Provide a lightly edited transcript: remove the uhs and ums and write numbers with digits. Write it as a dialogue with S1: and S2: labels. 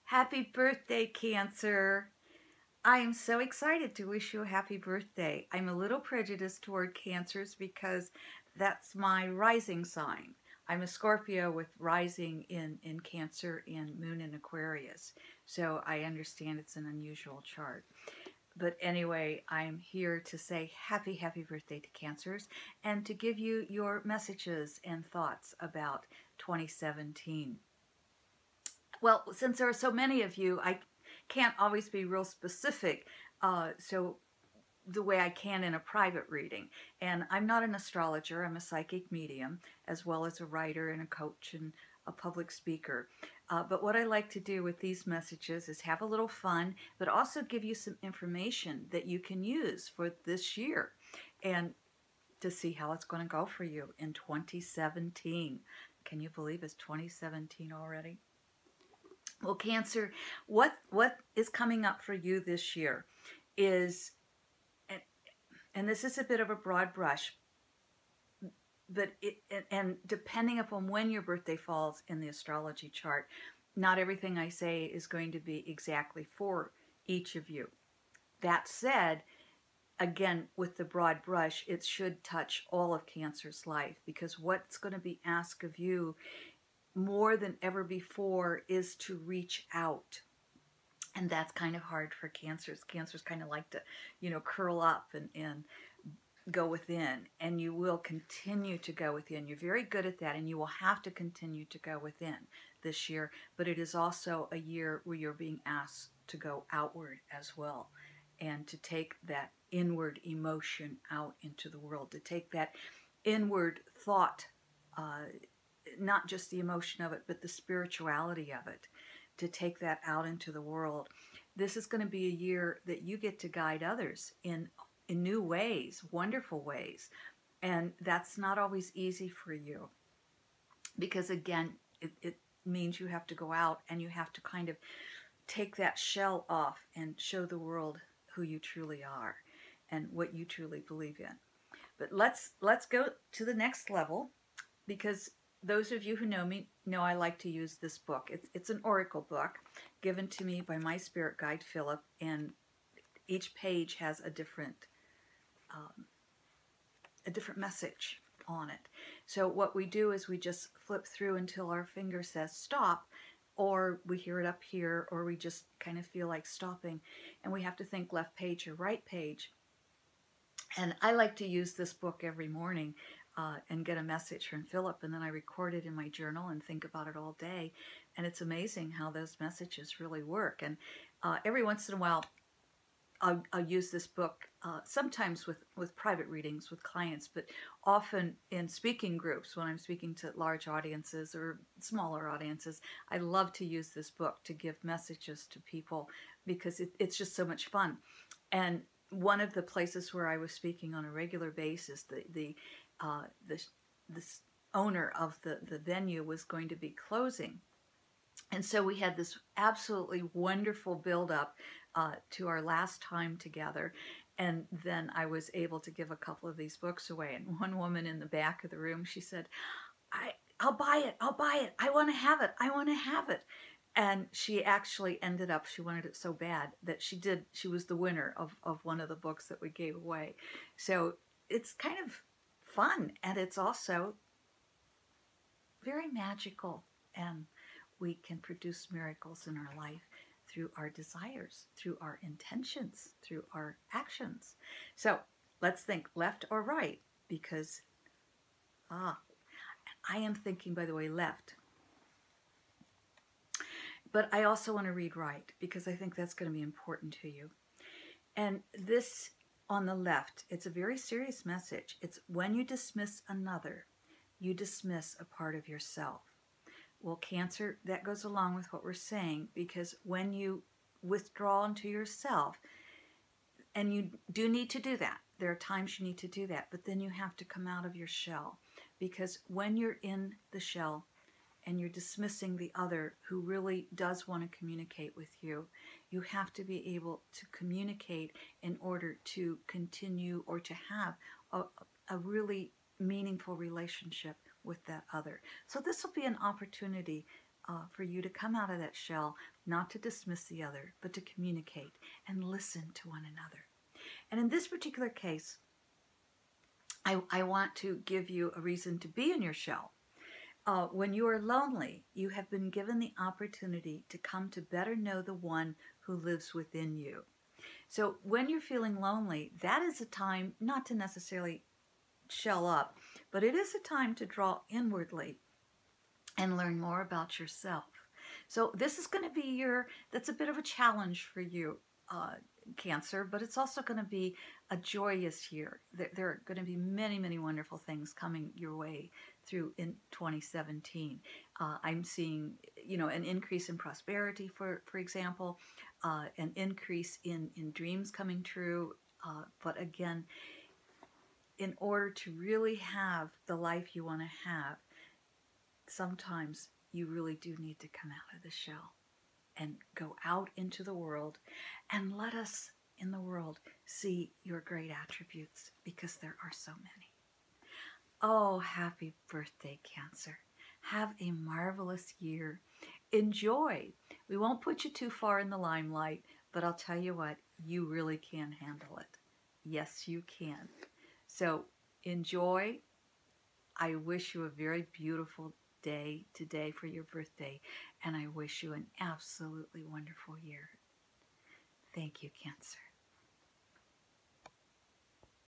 S1: Happy birthday, Cancer. I am so excited to wish you a happy birthday. I'm a little prejudiced toward Cancers because that's my rising sign. I'm a Scorpio with rising in Cancer and moon in Aquarius. So I understand it's an unusual chart. But anyway, I'm here to say happy birthday to Cancers and to give you your messages and thoughts about 2017. Well, since there are so many of you, I can't always be real specific. So the way I can in a private reading. And I'm not an astrologer, I'm a psychic medium, as well as a writer and a coach and a public speaker. But what I like to do with these messages is have a little fun, but also give you some information that you can use for this year and to see how it's going to go for you in 2017. Can you believe it's 2017 already? Well, Cancer, what is coming up for you this year is, and this is a bit of a broad brush, but and depending upon when your birthday falls in the astrology chart, not everything I say is going to be exactly for each of you. That said, again, with the broad brush, it should touch all of Cancer's life, because what's going to be asked of you more than ever before is to reach out. And that's kind of hard for Cancers. Cancers kind of like to, curl up and go within. And you will continue to go within. You're very good at that, and you will have to continue to go within this year. But it is also a year where you're being asked to go outward as well, and to take that inward emotion out into the world, to take that inward thought, not just the emotion of it, but the spirituality of it, to take that out into the world. This is going to be a year that you get to guide others in new ways, wonderful ways. And that's not always easy for you, because again, it means you have to go out and you have to kind of take that shell off and show the world who you truly are and what you truly believe in. But let's go to the next level, because those of you who know me know I like to use this book. It's an oracle book given to me by my spirit guide, Philip, and each page has a different message on it. So what we do is we just flip through until our finger says stop, or we hear it up here, or we just kind of feel like stopping, and we have to think left page or right page. And I like to use this book every morning and get a message from Philip, and then I record it in my journal and think about it all day. And it's amazing how those messages really work. And every once in a while, I'll use this book, sometimes with private readings with clients, but often in speaking groups when I'm speaking to large audiences or smaller audiences. I love to use this book to give messages to people, because it's just so much fun. And one of the places where I was speaking on a regular basis, the owner of the venue was going to be closing. And so we had this absolutely wonderful build-up to our last time together. And then I was able to give a couple of these books away. And one woman in the back of the room, she said, I'll buy it. I'll buy it. I want to have it. I want to have it. And she actually ended up, she wanted it so bad that she was the winner of one of the books that we gave away. So it's kind of fun, and it's also very magical, and we can produce miracles in our life through our desires, through our intentions, through our actions. So let's think left or right, because I am thinking, by the way, left. But I also want to read right, because I think that's going to be important to you. And this on the left, it's a very serious message. It's when you dismiss another, you dismiss a part of yourself. Well, Cancer, that goes along with what we're saying, because when you withdraw into yourself, and you do need to do that, there are times you need to do that, but then you have to come out of your shell, because when you're in the shell and you're dismissing the other who really does want to communicate with you, you have to be able to communicate in order to continue or to have a really meaningful relationship with that other. So this will be an opportunity for you to come out of that shell, not to dismiss the other, but to communicate and listen to one another. And in this particular case, I want to give you a reason to be in your shell. When you are lonely, you have been given the opportunity to come to better know the one who lives within you. So when you're feeling lonely, that is a time not to necessarily shell up, but it is a time to draw inwardly and learn more about yourself. So this is going to be that's a bit of a challenge for you, Cancer, but it's also going to be a joyous year. There are going to be many, many wonderful things coming your way through in 2017. I'm seeing, an increase in prosperity, for example, an increase in dreams coming true. But again, in order to really have the life you want to have, sometimes you really do need to come out of the shell and go out into the world and let us in the world see your great attributes, because there are so many. Oh, happy birthday, Cancer. Have a marvelous year. Enjoy. We won't put you too far in the limelight, but I'll tell you what, you really can handle it. Yes, you can. So enjoy. I wish you a very beautiful day today for your birthday, and I wish you an absolutely wonderful year. Thank you, Cancer.